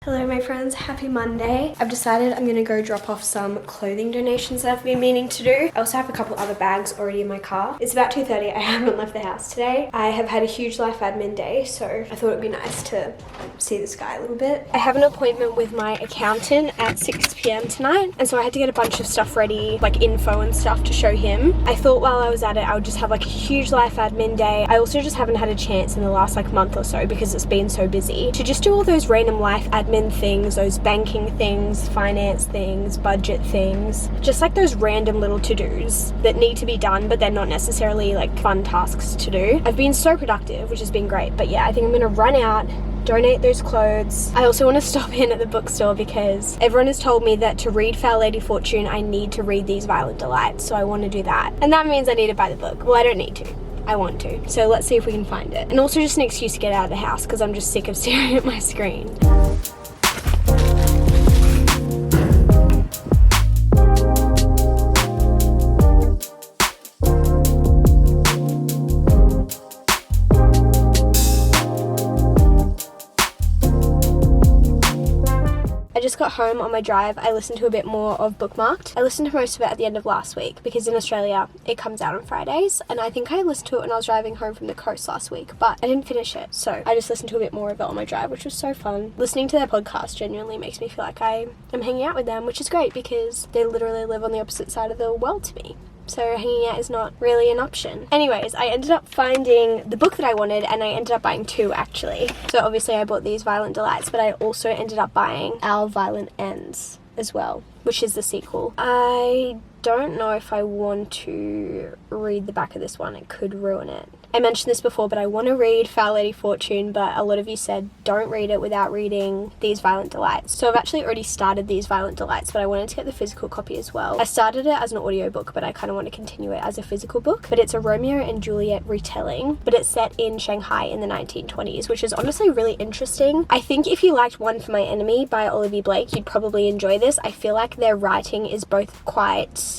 Hello my friends, happy Monday. I've decided I'm gonna go drop off some clothing donations that I've been meaning to do. I also have a couple other bags already in my car. It's about 2:30, I haven't left the house today. I have had a huge life admin day, so I thought it'd be nice to see the sky a little bit. I have an appointment with my accountant at 6 p.m. tonight, and so I had to get a bunch of stuff ready, like info and stuff to show him. I thought while I was at it, I would just have like a huge life admin day. I also just haven't had a chance in the last like month or so because it's been so busy to just do all those random life admin things, those banking things, finance things, budget things, just like those random little to-dos that need to be done but they're not necessarily like fun tasks to do. I've been so productive, which has been great, but yeah, I think I'm gonna run out, donate those clothes. I also want to stop in at the bookstore because everyone has told me that to read Foul Lady Fortune I need to read These Violent Delights, so I want to do that, and that means I need to buy the book. Well, I don't need to, I want to, so let's see if we can find it. And also just an excuse to get out of the house because I'm just sick of staring at my screen. Just got home on my drive. I listened to a bit more of Bookmarked. I listened to most of it at the end of last week because in Australia it comes out on Fridays, and I think I listened to it when I was driving home from the coast last week, but I didn't finish it, so I just listened to a bit more of it on my drive, which was so fun. Listening to their podcast genuinely makes me feel like I am hanging out with them, which is great because they literally live on the opposite side of the world to me. So hanging out is not really an option. Anyways, I ended up finding the book that I wanted, and I ended up buying two actually. So obviously I bought These Violent Delights, but I also ended up buying Our Violent Ends as well, which is the sequel. I don't know if I want to read the back of this one. It could ruin it. I mentioned this before, but I want to read Foul Lady Fortune, but a lot of you said don't read it without reading These Violent Delights. So I've actually already started These Violent Delights, but I wanted to get the physical copy as well. I started it as an audiobook, but I kind of want to continue it as a physical book. But it's a Romeo and Juliet retelling, but it's set in Shanghai in the 1920s, which is honestly really interesting. I think if you liked One for My Enemy by Olivia Blake, you'd probably enjoy this. I feel like their writing is both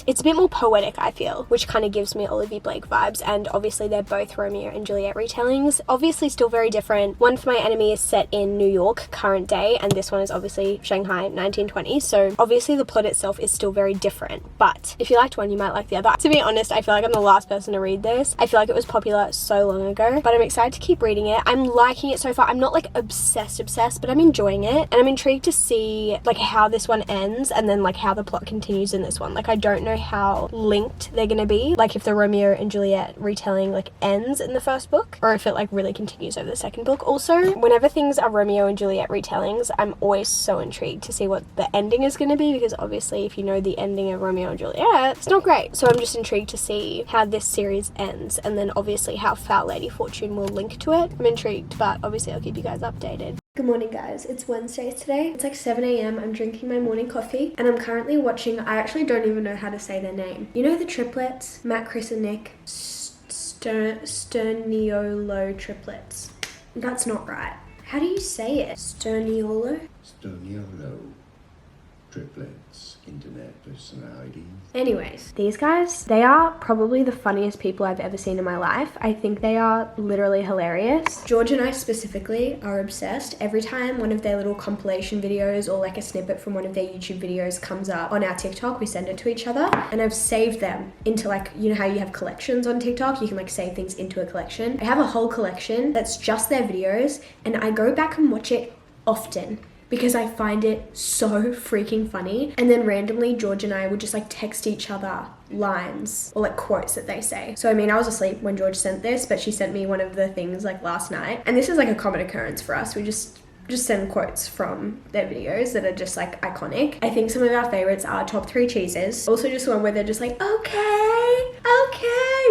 it's a bit more poetic, I feel, which kind of gives me Olivia Blake vibes, and obviously they're both Romeo and Juliet retellings. Obviously still very different. One for My Enemy is set in New York, current day, and this one is obviously Shanghai, 1920s, so obviously the plot itself is still very different, but if you liked one, you might like the other. To be honest, I feel like I'm the last person to read this. I feel like it was popular so long ago, but I'm excited to keep reading it. I'm liking it so far. I'm not like obsessed, but I'm enjoying it, and I'm intrigued to see like how this one ends and then like how the plot continues in this one. Like I don't know how linked they're gonna be, like if the Romeo and Juliet retelling like ends in the first book or if it like really continues over the second book. Also, whenever things are Romeo and Juliet retellings, I'm always so intrigued to see what the ending is going to be, because obviously if you know the ending of Romeo and Juliet, it's not great. So I'm just intrigued to see how this series ends, and then obviously how Foul Lady Fortune will link to it. I'm intrigued, but obviously I'll keep you guys updated. Good morning guys, it's Wednesday today. It's like 7 a.m. I'm drinking my morning coffee and I'm currently watching, I actually don't even know how to say their name. You know the triplets? Matt, Chris and Nick? Sterniolo triplets. That's not right. How do you say it? Sterniolo triplets, internet personalities. Anyways, these guys, they are probably the funniest people I've ever seen in my life. I think they are literally hilarious. George and I specifically are obsessed. Every time one of their little compilation videos or like a snippet from one of their YouTube videos comes up on our TikTok, we send it to each other, and I've saved them into like, you know how you have collections on TikTok? You can like save things into a collection. I have a whole collection that's just their videos, and I go back and watch it often because I find it so freaking funny. And then randomly George and I would just like text each other lines or like quotes that they say. So I mean, I was asleep when George sent this, but she sent me one of the things like last night, and this is like a common occurrence for us. We just send quotes from their videos that are just like iconic. I think some of our favorites are Top 3 Cheeses. Also just one where they're just like, okay,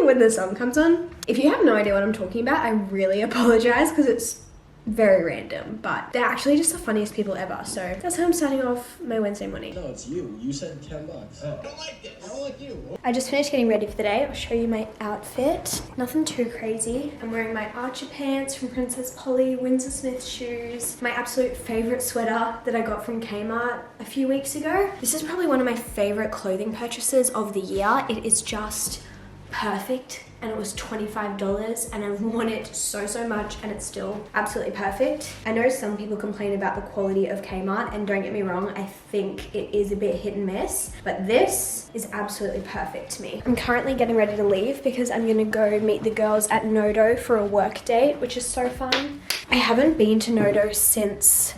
when the song comes on. If you have no idea what I'm talking about, I really apologize because it's very random, but they're actually just the funniest people ever. So that's how I'm starting off my Wednesday morning. No, it's you. You said $10. Oh. I don't like this. I don't like you. I just finished getting ready for the day. I'll show you my outfit. Nothing too crazy. I'm wearing my Archer pants from Princess Polly, Windsor Smith shoes, my absolute favorite sweater that I got from Kmart a few weeks ago. This is probably one of my favorite clothing purchases of the year. It is just perfect and it was $25, and I want it so much, and it's still absolutely perfect. I know some people complain about the quality of Kmart, and don't get me wrong, I think it is a bit hit and miss, but this is absolutely perfect to me. I'm currently getting ready to leave because I'm gonna go meet the girls at Nodo for a work date, which is so fun. I haven't been to Nodo since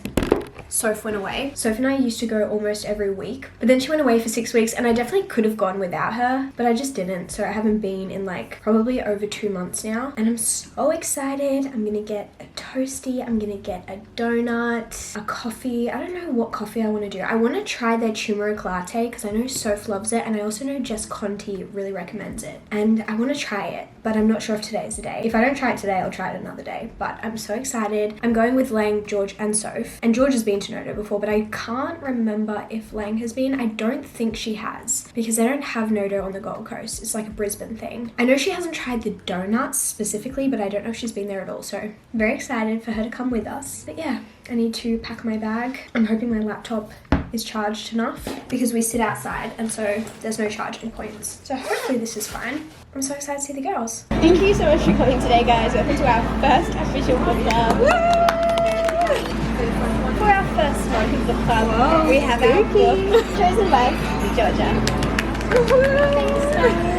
Soph went away. Soph and I used to go almost every week, but then she went away for 6 weeks, and I definitely could have gone without her, but I just didn't. So I haven't been in like probably over 2 months now, and I'm so excited. I'm gonna get a toasty, I'm gonna get a donut, a coffee. I don't know what coffee I want to do. I want to try their turmeric latte because I know Soph loves it, and I also know Jess Conti really recommends it, and I want to try it, but I'm not sure if today's the day. If I don't try it today, I'll try it another day, but I'm so excited. I'm going with Lang, George and Soph, and George has been to Nodo before, but I can't remember if Lang has been. I don't think she has, because they don't have Nodo on the Gold Coast. It's like a Brisbane thing. I know she hasn't tried the donuts specifically, but I don't know if she's been there at all, so I'm very excited for her to come with us. But yeah, I need to pack my bag. I'm hoping my laptop is charged enough because we sit outside, and so there's no charging points, so hopefully this is fine. I'm so excited to see the girls. Thank you so much for coming today, guys. Welcome to our first official book club. Woo! For our first month of the club, we have our book chosen by Georgia. Thanks, guys.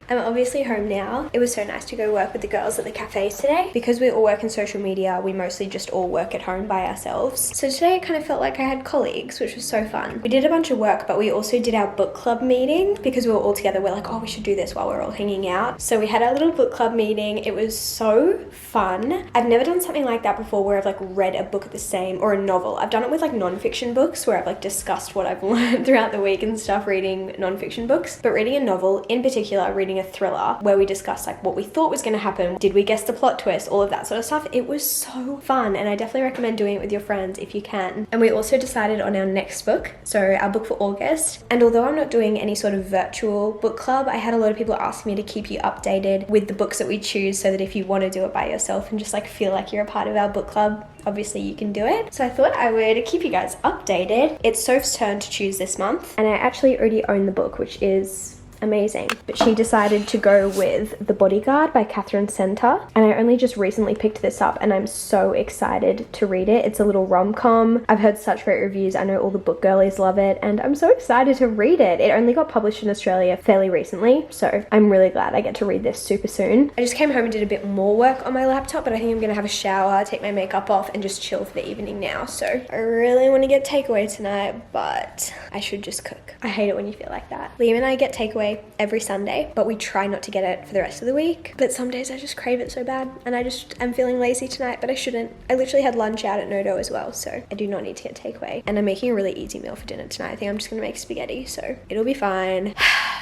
I'm obviously home now. It was so nice to go work with the girls at the cafes today. Because we all work in social media, we mostly just all work at home by ourselves. So today it kind of felt like I had colleagues, which was so fun. We did a bunch of work, but we also did our book club meeting because we were all together. We're like, oh, we should do this while we're all hanging out. So we had our little book club meeting. It was so fun. I've never done something like that before where I've like read a book at the same, or a novel. I've done it with like non-fiction books where I've like discussed what I've learned throughout the week and stuff reading non-fiction books. But reading a novel, in particular, reading a thriller where we discussed like what we thought was going to happen, did we guess the plot twist, all of that sort of stuff. It was so fun, and I definitely recommend doing it with your friends if you can. And we also decided on our next book, so our book for August. And although I'm not doing any sort of virtual book club, I had a lot of people ask me to keep you updated with the books that we choose, so that if you want to do it by yourself and just like feel like you're a part of our book club, obviously you can do it. So I thought I would keep you guys updated. It's Soph's turn to choose this month, and I actually already own the book, which is amazing. But she decided to go with The Bodyguard by Catherine Center, and I only just recently picked this up, and I'm so excited to read it. It's a little rom-com. I've heard such great reviews. I know all the book girlies love it, and I'm so excited to read it. It only got published in Australia fairly recently, so I'm really glad I get to read this super soon. I just came home and did a bit more work on my laptop, but I think I'm gonna have a shower, take my makeup off, and just chill for the evening now. So I really want to get takeaway tonight, but I should just cook. I hate it when you feel like that. Liam and I get takeaway every Sunday, but we try not to get it for the rest of the week. But some days I just crave it so bad, and I'm feeling lazy tonight, but I shouldn't. I literally had lunch out at Nodo as well, so I do not need to get takeaway. And I'm making a really easy meal for dinner tonight. I think I'm just gonna make spaghetti, so it'll be fine.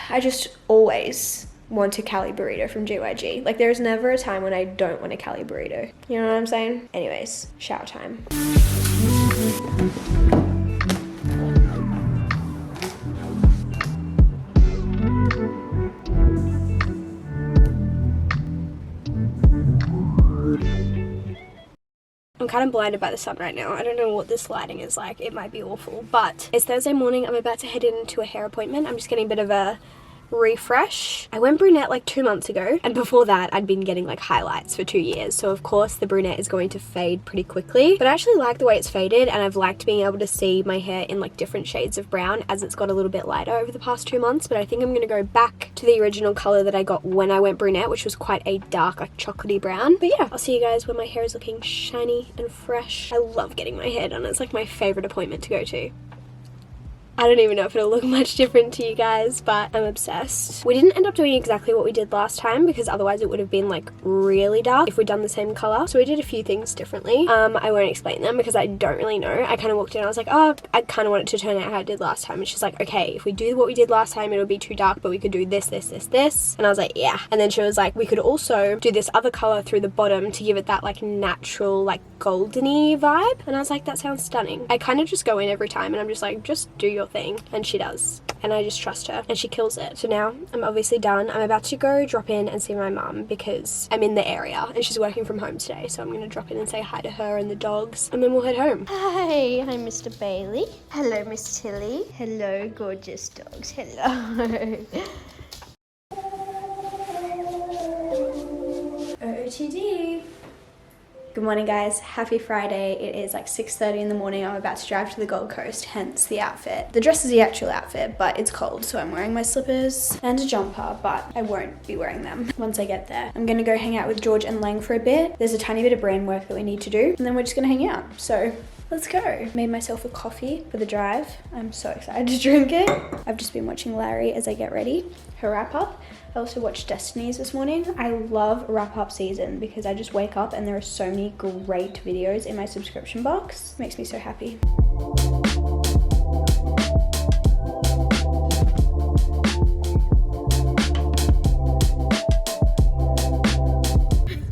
I just always want a Cali burrito from GYG. Like, there's never a time when I don't want a Cali burrito. You know what I'm saying? Anyways, shower time. I'm kind of blinded by the sun right now. I don't know what this lighting is like. It might be awful, but it's Thursday morning. I'm about to head into a hair appointment. I'm just getting a bit of a refresh. I went brunette like 2 months ago, and before that I'd been getting like highlights for 2 years, so of course the brunette is going to fade pretty quickly, but I actually like the way it's faded, and I've liked being able to see my hair in like different shades of brown as it's got a little bit lighter over the past 2 months. But I think I'm going to go back to the original color that I got when I went brunette, which was quite a dark, like chocolatey brown. But yeah, I'll see you guys when my hair is looking shiny and fresh. I love getting my hair done. It's like my favorite appointment to go to. I don't even know if it'll look much different to you guys, but I'm obsessed. We didn't end up doing exactly what we did last time because otherwise it would have been like really dark if we'd done the same color. So we did a few things differently. I won't explain them because I don't really know. I kind of walked in and I was like, oh, I kind of want it to turn out how I did last time. And she's like, okay, if we do what we did last time, it'll be too dark, but we could do this, this, this, this. And I was like, yeah. And then she was like, we could also do this other color through the bottom to give it that like natural, like goldeny vibe. And I was like, that sounds stunning. I kind of just go in every time and I'm just like, just do your thing. And she does. And I just trust her and she kills it. So now I'm obviously done. I'm about to go drop in and see my mum because I'm in the area and she's working from home today. So I'm going to drop in and say hi to her and the dogs and then we'll head home. Hi, Mr. Bailey. Hello, Miss Tilly. Hello, gorgeous dogs. Hello. OOTD. Good morning guys, happy Friday. It is like 6:30 in the morning. I'm about to drive to the Gold Coast, hence the outfit. The dress is the actual outfit, but it's cold, so I'm wearing my slippers and a jumper, but I won't be wearing them once I get there. I'm gonna go hang out with George and Lang for a bit. There's a tiny bit of brand work that we need to do, and then we're just gonna hang out. So let's go. Made myself a coffee for the drive. I'm so excited to drink it. I've just been watching Larry as I get ready, her wrap up. I also watched Destiny's this morning. I love wrap up season because I just wake up and there are so many great videos in my subscription box. Makes me so happy.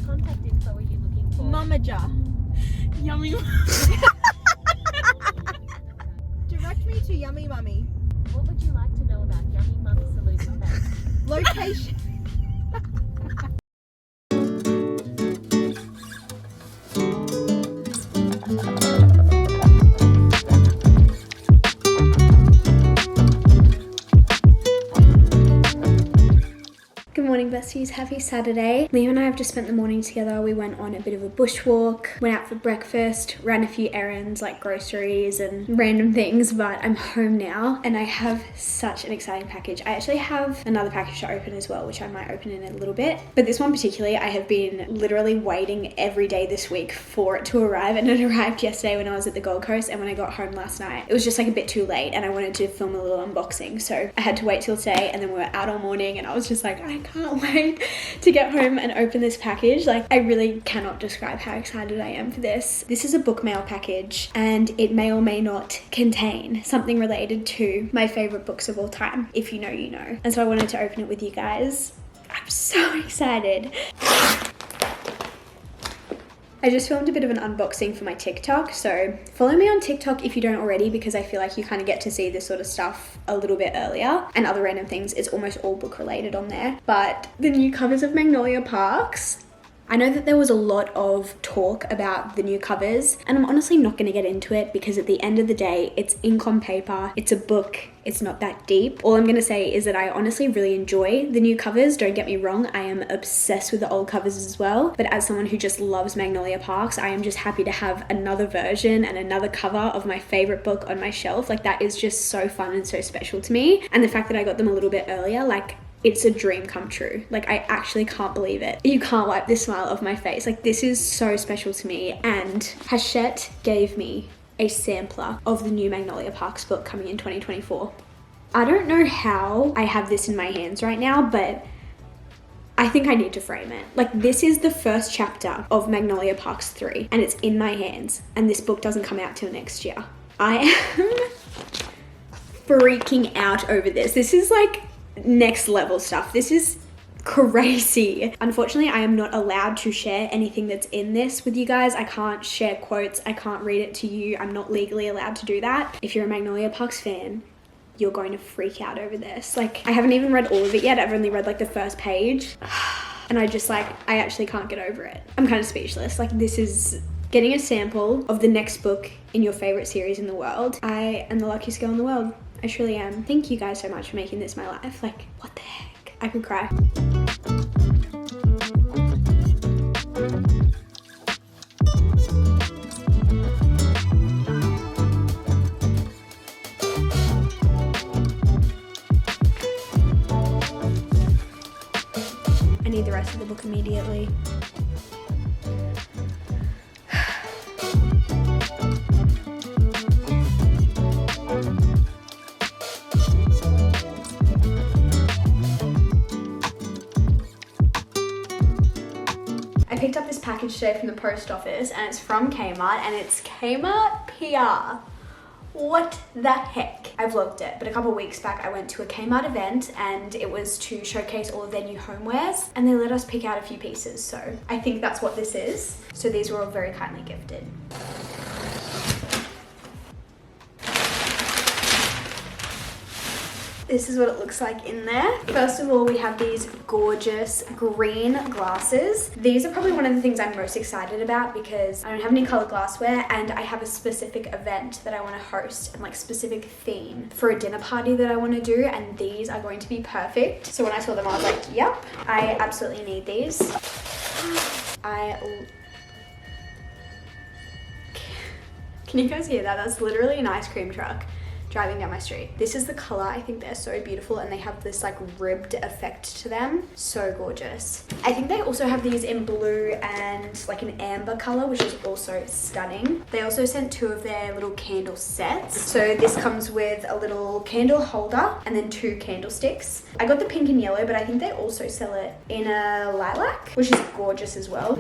Contact info are you looking for? Momager. Yummy. Direct me to Yummy Mummy. What would you like to know about Yummy Mummy Solution Bank? Location. Good morning besties, happy Saturday. Liam and I have just spent the morning together. We went on a bit of a bushwalk, went out for breakfast, ran a few errands like groceries and random things, but I'm home now and I have such an exciting package. I actually have another package to open as well, which I might open in a little bit, but this one particularly I have been literally waiting every day this week for it to arrive, and it arrived yesterday when I was at the Gold Coast, and when I got home last night it was just like a bit too late and I wanted to film a little unboxing, so I had to wait till today, and then we were out all morning and I was just like, I can't wait to get home and open this package. Like, I really cannot describe how excited I am for this. This is a book mail package and it may or may not contain something related to my favorite books of all time. If you know, you know. And so I wanted to open it with you guys. I'm so excited. I just filmed a bit of an unboxing for my TikTok, so follow me on TikTok if you don't already, because I feel like you kind of get to see this sort of stuff a little bit earlier, and other random things. It's almost all book related on there. But the new covers of Magnolia Parks, I know that there was a lot of talk about the new covers, and I'm honestly not going to get into it because at the end of the day, it's ink on paper, it's a book, it's not that deep. All I'm going to say is that I honestly really enjoy the new covers, don't get me wrong, I am obsessed with the old covers as well, but as someone who just loves Magnolia Parks, I am just happy to have another version and another cover of my favorite book on my shelf. Like, that is just so fun and so special to me, and the fact that I got them a little bit earlier, like, it's a dream come true. Like, I actually can't believe it. You can't wipe this smile off my face. Like, this is so special to me. And Hachette gave me a sampler of the new Magnolia Parks book coming in 2024. I don't know how I have this in my hands right now, but I think I need to frame it. Like, this is the first chapter of Magnolia Parks 3 and it's in my hands, and this book doesn't come out till next year. I am freaking out over this. This is like next level stuff. This is crazy. Unfortunately, I am not allowed to share anything that's in this with you guys. I can't share quotes. I can't read it to you. I'm not legally allowed to do that. If you're a Magnolia Parks fan, you're going to freak out over this. Like, I haven't even read all of it yet. I've only read like the first page. And I just like, I actually can't get over it. I'm kind of speechless. Like, this is getting a sample of the next book in your favorite series in the world. I am the luckiest girl in the world. I truly am. Thank you guys so much for making this my life. Like, what the heck? I could cry. I need the rest of the book immediately. I picked up this package today from the post office and it's from Kmart and it's Kmart PR. What the heck? I vlogged it, but a couple of weeks back I went to a Kmart event and it was to showcase all of their new homewares and they let us pick out a few pieces. So I think that's what this is. So these were all very kindly gifted. This is what it looks like in there. First of all, we have these gorgeous green glasses. These are probably one of the things I'm most excited about because I don't have any colored glassware and I have a specific event that I want to host and like specific theme for a dinner party that I want to do, and these are going to be perfect. So when I saw them, I was like, yep, I absolutely need these. Can you guys hear that? That's literally an ice cream truck driving down my street. This is the color. I think they're so beautiful and they have this like ribbed effect to them. So gorgeous. I think they also have these in blue and like an amber color, which is also stunning. They also sent 2 of their little candle sets. So this comes with a little candle holder and then 2 candlesticks. I got the pink and yellow, but I think they also sell it in a lilac, which is gorgeous as well.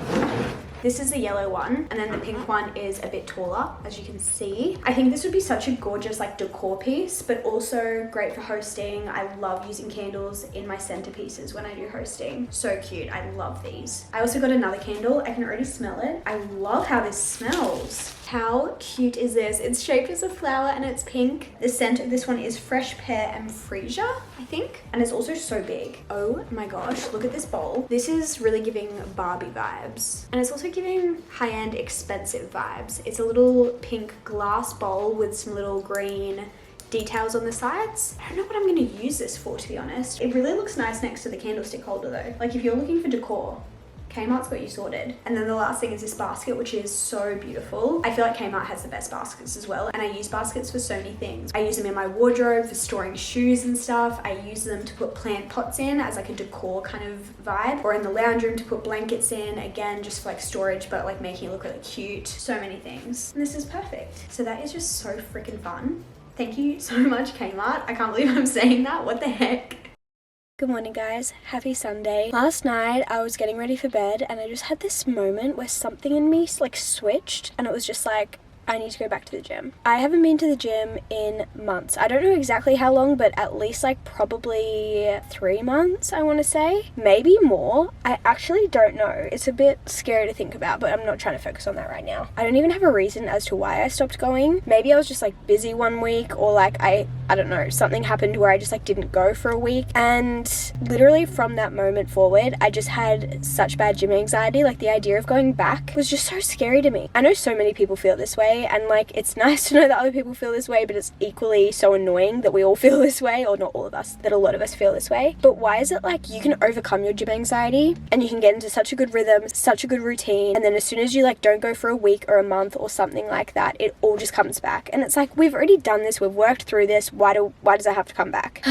This is the yellow one, and then the pink one is a bit taller, as you can see. I think this would be such a gorgeous like decor piece, but also great for hosting. I love using candles in my centerpieces when I do hosting. So cute. I love these. I also got another candle. I can already smell it. I love how this smells. How cute is this? It's shaped as a flower and it's pink. The scent of this one is fresh pear and freesia, I think. And it's also so big. Oh my gosh, look at this bowl. This is really giving Barbie vibes. And it's also giving high-end expensive vibes. It's a little pink glass bowl with some little green details on the sides. I don't know what I'm going to use this for, to be honest. It really looks nice next to the candlestick holder though. Like if you're looking for decor, Kmart's got you sorted. And then the last thing is this basket, which is so beautiful. I feel like Kmart has the best baskets as well. And I use baskets for so many things. I use them in my wardrobe for storing shoes and stuff. I use them to put plant pots in as like a decor kind of vibe, or in the lounge room to put blankets in, again, just for like storage, but like making it look really cute. So many things. And this is perfect. So that is just so freaking fun. Thank you so much, Kmart. I can't believe I'm saying that. What the heck? Good morning guys, happy Sunday. Last night I was getting ready for bed and I just had this moment where something in me like switched and it was just like, I need to go back to the gym. I haven't been to the gym in months. I don't know exactly how long, but at least like probably 3 months, I want to say. Maybe more. I actually don't know. It's a bit scary to think about, but I'm not trying to focus on that right now. I don't even have a reason as to why I stopped going. Maybe I was just like busy one week, or like I don't know, something happened where I just like didn't go for a week. And literally from that moment forward, I just had such bad gym anxiety. Like the idea of going back was just so scary to me. I know so many people feel this way, and like it's nice to know that other people feel this way, but it's equally so annoying that we all feel this way, or not all of us, that a lot of us feel this way. But why is it like you can overcome your gym anxiety and you can get into such a good rhythm, such a good routine, and then as soon as you like don't go for a week or a month or something like that, it all just comes back? And it's like, we've already done this, we've worked through this, why does it have to come back?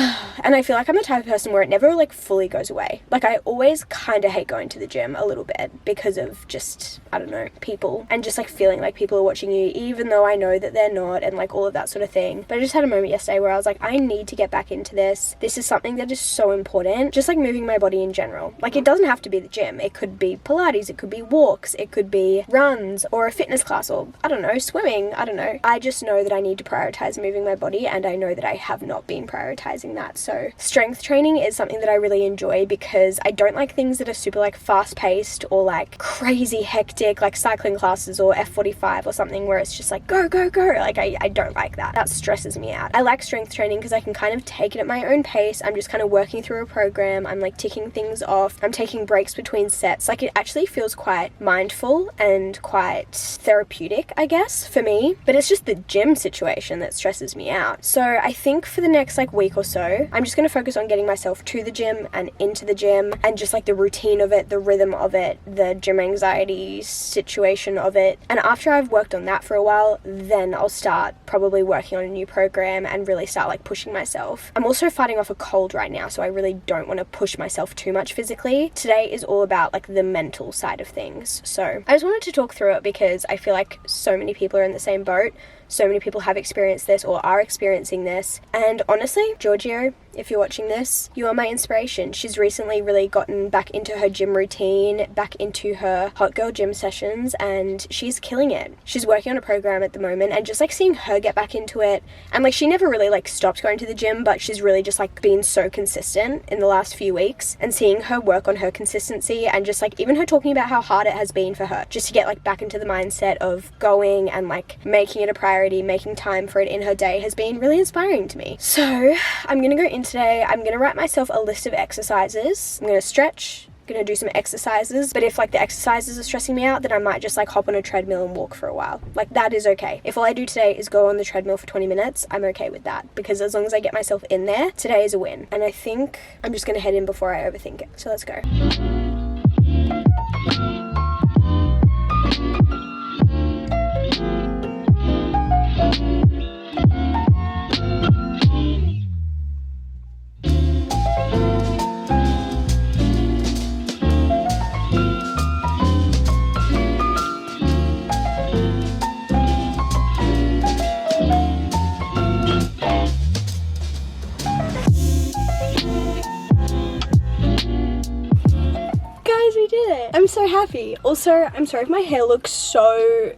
And I feel like I'm the type of person where it never like fully goes away. Like I always kind of hate going to the gym a little bit because of just, I don't know, people, and just like feeling like people are watching you even though I know that they're not, and like all of that sort of thing. But I just had a moment yesterday where I was like, I need to get back into this. This is something that is so important. Just like moving my body in general. Like it doesn't have to be the gym. It could be Pilates, it could be walks, it could be runs or a fitness class, or I don't know, swimming. I don't know. I just know that I need to prioritize moving my body, and I know that I have not been prioritizing that. So strength training is something that I really enjoy because I don't like things that are super like fast paced or like crazy hectic, like cycling classes or F45 or something where it's just like go, go, go. Like I don't like that. That stresses me out. I like strength training because I can kind of take it at my own pace. I'm just kind of working through a program. I'm like ticking things off. I'm taking breaks between sets. Like it actually feels quite mindful and quite therapeutic, I guess, for me. But it's just the gym situation that stresses me out. So I think for the next like week or so, I'm just going to focus on getting myself to the gym and into the gym, and just like the routine of it, the rhythm of it, the gym anxiety situation of it. And after I've worked on that for a while, then I'll start probably working on a new program and really start like pushing myself. I'm also fighting off a cold right now, so I really don't want to push myself too much physically. Today is all about like the mental side of things. So I just wanted to talk through it because I feel like so many people are in the same boat. so many people have experienced this or are experiencing this. And honestly, Giorgio, if you're watching this, you are my inspiration. She's recently really gotten back into her gym routine, back into her hot girl gym sessions, and she's killing it. She's working on a program at the moment, and just like seeing her get back into it, and like she never really like stopped going to the gym, but she's really just like been so consistent in the last few weeks, and seeing her work on her consistency, and just like even her talking about how hard it has been for her just to get like back into the mindset of going and like making it a priority, making time for it in her day, has been really inspiring to me. So I'm gonna go in today. I'm gonna write myself a list of exercises. I'm gonna stretch, gonna do some exercises, but if like the exercises are stressing me out, then I might just like hop on a treadmill and walk for a while. Like that is okay. If all I do today is go on the treadmill for 20 minutes, I'm okay with that, because as long as I get myself in there, today is a win. And I think I'm just gonna head in before I overthink it. So let's go. I'm so happy. Also, I'm sorry if my hair looks so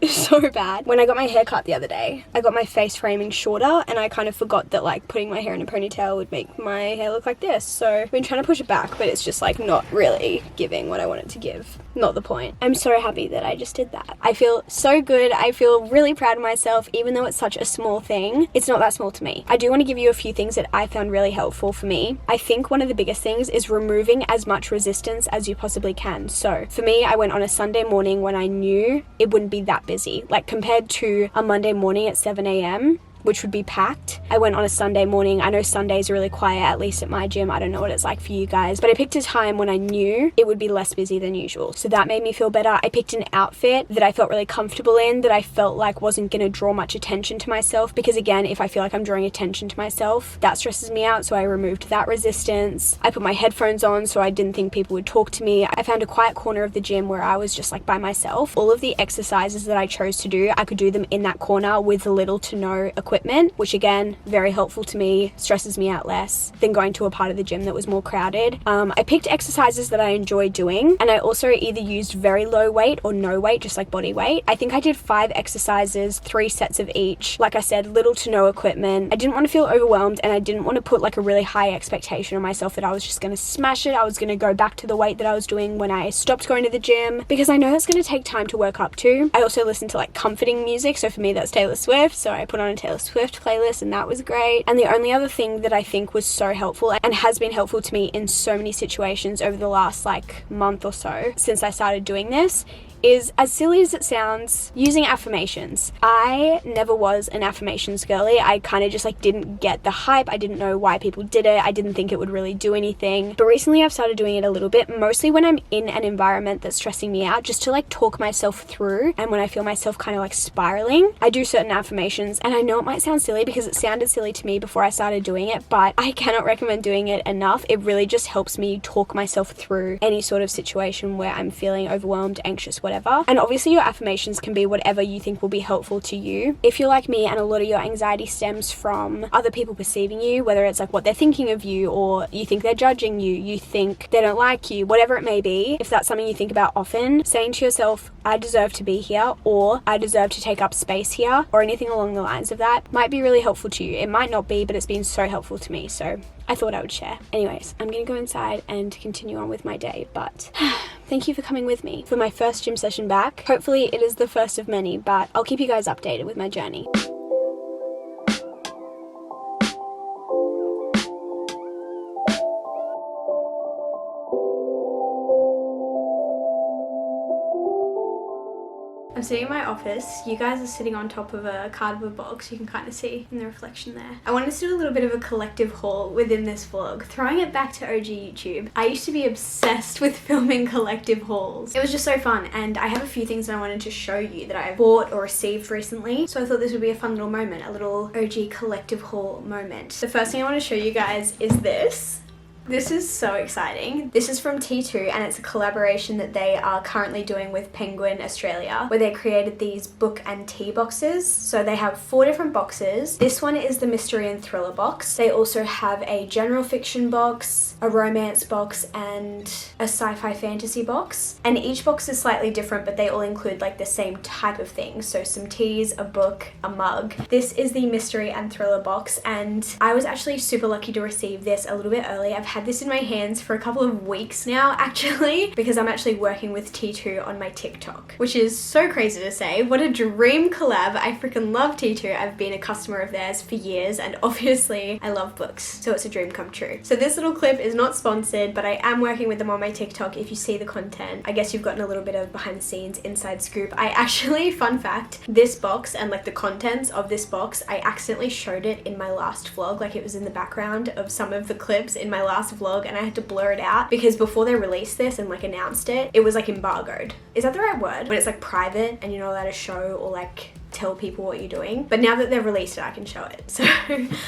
bad. When I got my hair cut the other day, I got my face framing shorter, and I kind of forgot that like putting my hair in a ponytail would make my hair look like this. So I've been trying to push it back, but it's just like not really giving what I want it to give. Not the point. I'm so happy that I just did that. I feel so good. I feel really proud of myself, even though it's such a small thing. It's not that small to me. I do want to give you a few things that I found really helpful for me. I think one of the biggest things is removing as much resistance as you possibly can. So for me, I went on a Sunday morning when I knew it wouldn't be that busy. Like compared to a Monday morning at 7 a.m., which would be packed, I went on a Sunday morning. I know Sundays are really quiet, at least at my gym. I don't know what it's like for you guys, but I picked a time when I knew it would be less busy than usual. So that made me feel better. I picked an outfit that I felt really comfortable in, that I felt like wasn't going to draw much attention to myself, because again, if I feel like I'm drawing attention to myself, that stresses me out. So I removed that resistance. I put my headphones on so I didn't think people would talk to me. I found a quiet corner of the gym where I was just like by myself. All of the exercises that I chose to do, I could do them in that corner with little to no equipment, which again, very helpful to me, stresses me out less than going to a part of the gym that was more crowded. I picked exercises that I enjoy doing, and I also either used very low weight or no weight, just like body weight. I think I did 5 exercises, 3 sets of each. Like I said, little to no equipment. I didn't want to feel overwhelmed, and I didn't want to put like a really high expectation on myself that I was just going to smash it. I was going to go back to the weight that I was doing when I stopped going to the gym, because I know that's going to take time to work up to. I also listen to like comforting music, so for me that's Taylor Swift, so I put on a Taylor Swift playlist, and that was great. And the only other thing that I think was so helpful and has been helpful to me in so many situations over the last like month or so since I started doing this is, as silly as it sounds, using affirmations. I never was an affirmations girly. I kind of just like didn't get the hype. I didn't know why people did it. I didn't think it would really do anything. But recently I've started doing it a little bit, mostly when I'm in an environment that's stressing me out, just to like talk myself through. And when I feel myself kind of like spiraling, I do certain affirmations. And I know it might sound silly because it sounded silly to me before I started doing it, but I cannot recommend doing it enough. It really just helps me talk myself through any sort of situation where I'm feeling overwhelmed, anxious, whatever. And obviously your affirmations can be whatever you think will be helpful to you. If you're like me and a lot of your anxiety stems from other people perceiving you, whether it's like what they're thinking of you, or you think they're judging you, you think they don't like you, whatever it may be, if that's something you think about often, saying to yourself, I deserve to be here, or I deserve to take up space here, or anything along the lines of that might be really helpful to you. It might not be, but it's been so helpful to me, so I thought I would share. Anyways, I'm gonna go inside and continue on with my day, but thank you for coming with me for my first gym session back. Hopefully it is the first of many, but I'll keep you guys updated with my journey. I'm sitting in my office. You guys are sitting on top of a cardboard box. You can kind of see in the reflection there. I wanted to do a little bit of a collective haul within this vlog, throwing it back to OG YouTube. I used to be obsessed with filming collective hauls. It was just so fun, and I have a few things that I wanted to show you that I bought or received recently. So I thought this would be a fun little moment, a little OG collective haul moment. The first thing I want to show you guys is this. This is so exciting. This is from T2 and it's a collaboration that they are currently doing with Penguin Australia, where they created these book and tea boxes. So they have 4 different boxes. This one is the mystery and thriller box. They also have a general fiction box, a romance box, and a sci-fi fantasy box. And each box is slightly different, but they all include like the same type of things. So some teas, a book, a mug. This is the mystery and thriller box, and I was actually super lucky to receive this a little bit early. I've had this in my hands for a couple of weeks now, actually, because I'm actually working with T2 on my TikTok, which is so crazy to say. What a dream collab. I freaking love T2. I've been a customer of theirs for years, and obviously I love books, so it's a dream come true. So this little clip is not sponsored, but I am working with them on my TikTok. If you see the content, I guess you've gotten a little bit of behind the scenes inside scoop. I actually, fun fact, this box and like the contents of this box, I accidentally showed it in my last vlog. Like it was in the background of some of the clips in my last vlog, and I had to blur it out because before they released this and like announced it, it was like embargoed. Is that the right word? When it's like private and you're not allowed to show or like tell people what you're doing. But now that they've released it, I can show it. So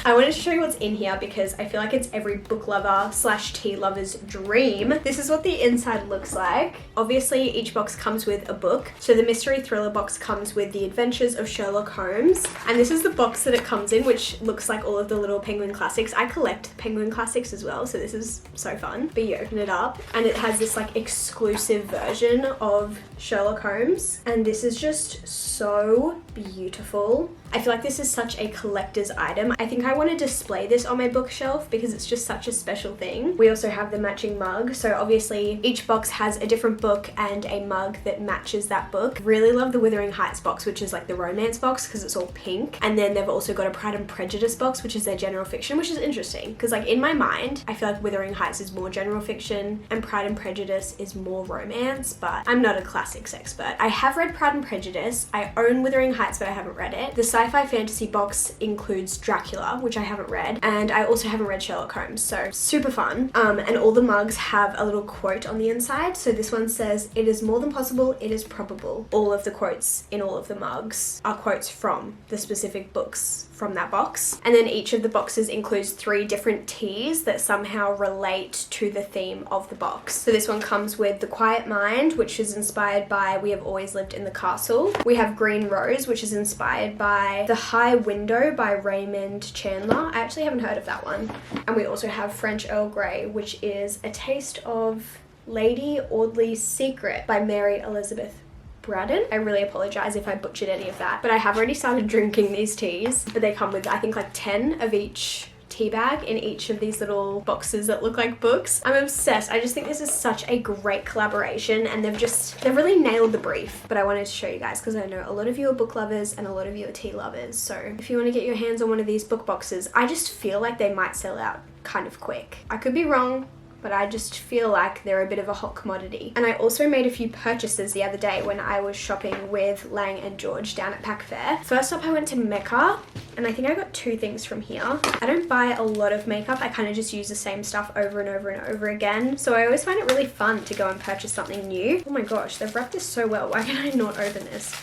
I wanted to show you what's in here because I feel like it's every book lover slash tea lover's dream. This is what the inside looks like. Obviously each box comes with a book. So the mystery thriller box comes with The Adventures of Sherlock Holmes, and this is the box that it comes in, which looks like all of the little Penguin classics. I collect Penguin classics as well, so this is so fun. But you open it up and it has this like exclusive version of Sherlock Holmes, and this is just so beautiful. I feel like this is such a collector's item. I think I want to display this on my bookshelf because it's just such a special thing. We also have the matching mug. So obviously each box has a different book and a mug that matches that book. Really love the Wuthering Heights box, which is like the romance box because it's all pink. And then they've also got a Pride and Prejudice box, which is their general fiction, which is interesting because like in my mind, I feel like Wuthering Heights is more general fiction and Pride and Prejudice is more romance, but I'm not a classics expert. I have read Pride and Prejudice. I own Wuthering Heights, but I haven't read it. The sci-fi fantasy box includes Dracula, which I haven't read, and I also haven't read Sherlock Holmes, so super fun. And all the mugs have a little quote on the inside. So this one says, "It is more than possible, it is probable." All of the quotes in all of the mugs are quotes from the specific books from that box. And then each of the boxes includes 3 different teas that somehow relate to the theme of the box. So this one comes with The Quiet Mind, which is inspired by We Have Always Lived in the Castle. We have Green Rose, which is inspired by The High Window by Raymond Chandler. I actually haven't heard of that one. And we also have French Earl Grey, which is A Taste of Lady Audley's Secret by Mary Elizabeth Braddon. I really apologize if I butchered any of that, but I have already started drinking these teas. But they come with, I think, like 10 of each tea bag in each of these little boxes that look like books. I'm obsessed. I just think this is such a great collaboration, and they've really nailed the brief. But I wanted to show you guys because I know a lot of you are book lovers and a lot of you are tea lovers. So if you want to get your hands on one of these book boxes, I just feel like they might sell out kind of quick. I could be wrong, but I just feel like they're a bit of a hot commodity. And I also made a few purchases the other day when I was shopping with Lang and George down at Pack Fair. First up, I went to Mecca, and I think I got 2 things from here. I don't buy a lot of makeup. I kind of just use the same stuff over and over and over again. So I always find it really fun to go and purchase something new. Oh my gosh, they've wrapped this so well. Why can I not open this?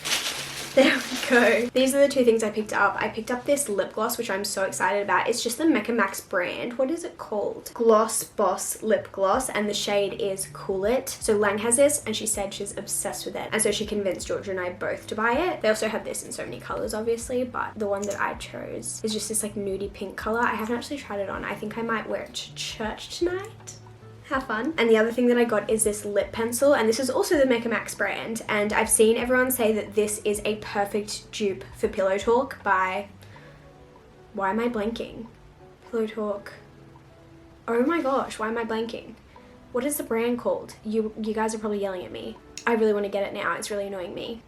There we go. These are the 2 things I picked up. I picked up this lip gloss, which I'm so excited about. It's just the Mecca Max brand. What is it called? Gloss Boss Lip Gloss, and the shade is Cool It. So Lang has this, and she said she's obsessed with it. And so she convinced Georgia and I both to buy it. They also have this in so many colors, obviously, but the one that I chose is just this like nudie pink color. I haven't actually tried it on. I think I might wear it to church tonight. Have fun. And the other thing that I got is this lip pencil, and this is also the Mecca Max brand, and I've seen everyone say that this is a perfect dupe for Pillow Talk by, why am I blanking? Pillow Talk. Oh my gosh, why am I blanking? What is the brand called? You guys are probably yelling at me. I really want to get it now. It's really annoying me.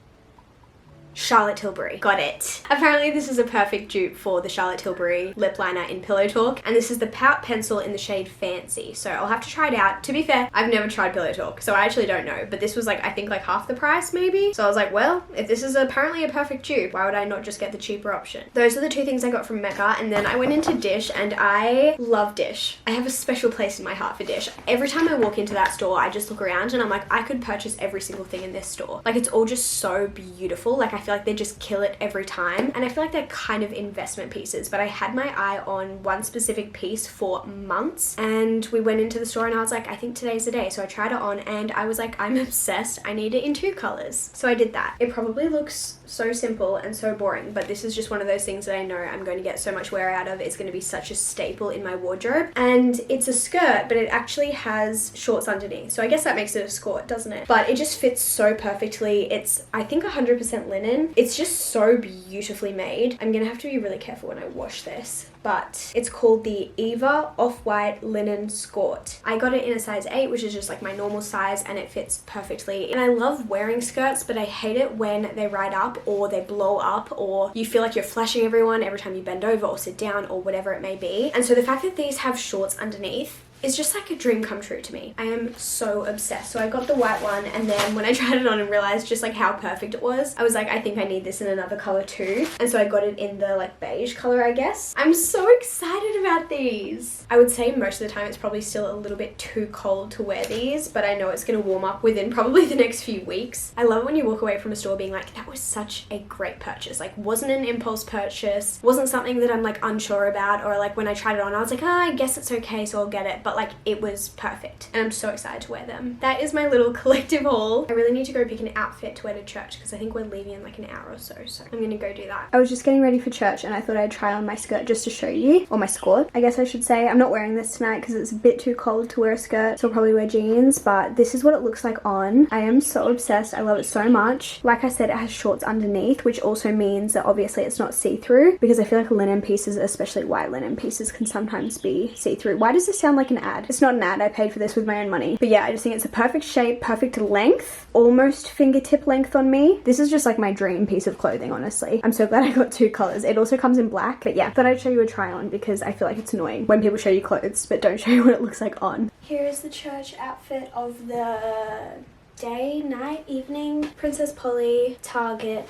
Charlotte Tilbury. Got it. Apparently this is a perfect dupe for the Charlotte Tilbury lip liner in Pillow Talk, and this is the Pout pencil in the shade Fancy. So I'll have to try it out. To be fair, I've never tried Pillow Talk, so I actually don't know, but this was like, I think like half the price maybe. So I was like, well, if this is apparently a perfect dupe, why would I not just get the cheaper option? Those are the 2 things I got from Mecca, and then I went into Dish, and I love Dish. I have a special place in my heart for Dish. Every time I walk into that store, I just look around and I'm like, I could purchase every single thing in this store. Like, it's all just so beautiful. Like, I feel like they just kill it every time. And I feel like they're kind of investment pieces, but I had my eye on one specific piece for months, and we went into the store and I was like, I think today's the day. So I tried it on and I was like, I'm obsessed. I need it in 2 colors. So I did that. It probably looks so simple and so boring, but this is just one of those things that I know I'm going to get so much wear out of. It's going to be such a staple in my wardrobe. And it's a skirt, but it actually has shorts underneath. So I guess that makes it a skirt, doesn't it? But it just fits so perfectly. It's, I think, 100% linen. It's just so beautifully made. I'm going to have to be really careful when I wash this, but it's called the Eva Off-White Linen Skirt. I got it in a size 8, which is just like my normal size, and it fits perfectly. And I love wearing skirts, but I hate it when they ride up or they blow up or you feel like you're flashing everyone every time you bend over or sit down or whatever it may be. And so the fact that these have shorts underneath is just like a dream come true to me. I am so obsessed. So I got the white one, and then when I tried it on and realized just like how perfect it was, I was like, I think I need this in another color too. And so I got it in the like beige color, I guess. I'm so excited about these. I would say most of the time it's probably still a little bit too cold to wear these, but I know it's gonna warm up within probably the next few weeks. I love it when you walk away from a store being like, that was such a great purchase. Like, wasn't an impulse purchase, wasn't something that I'm like unsure about, or like when I tried it on I was like, oh, I guess it's okay, so I'll get it. But like, it was perfect and I'm so excited to wear them. That is my little collective haul. I really need to go pick an outfit to wear to church because I think we're leaving in like an hour or so, so I'm gonna go do that. I was just getting ready for church and I thought I'd try on my skirt just to show you, or my skirt, I guess I should say. I'm not wearing this tonight because it's a bit too cold to wear a skirt, so I'll probably wear jeans, but this is what it looks like on. I am so obsessed. I love it so much. Like I said, it has shorts underneath, which also means that obviously it's not see-through, because I feel like linen pieces, especially white linen pieces, can sometimes be see-through. Why does this sound like an ad? It's not an ad. I paid for this with my own money. But yeah, I just think it's a perfect shape, perfect length, almost fingertip length on me. This is just like my dream piece of clothing, honestly. I'm so glad I got 2 colors. It also comes in black, but yeah, thought I'd show you a try on because I feel like it's annoying when people show you clothes but don't show you what it looks like on. Here is the church outfit of the day, night, evening. Princess Polly, Target,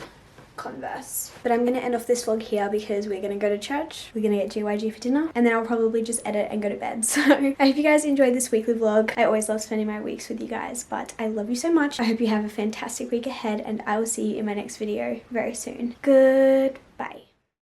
Converse. But I'm gonna end off this vlog here because we're gonna go to church, we're gonna get GYG for dinner, and then I'll probably just edit and go to bed. So I hope you guys enjoyed this weekly vlog. I always love spending my weeks with you guys, but I love you so much. I hope you have a fantastic week ahead, and I will see you in my next video very soon. Goodbye.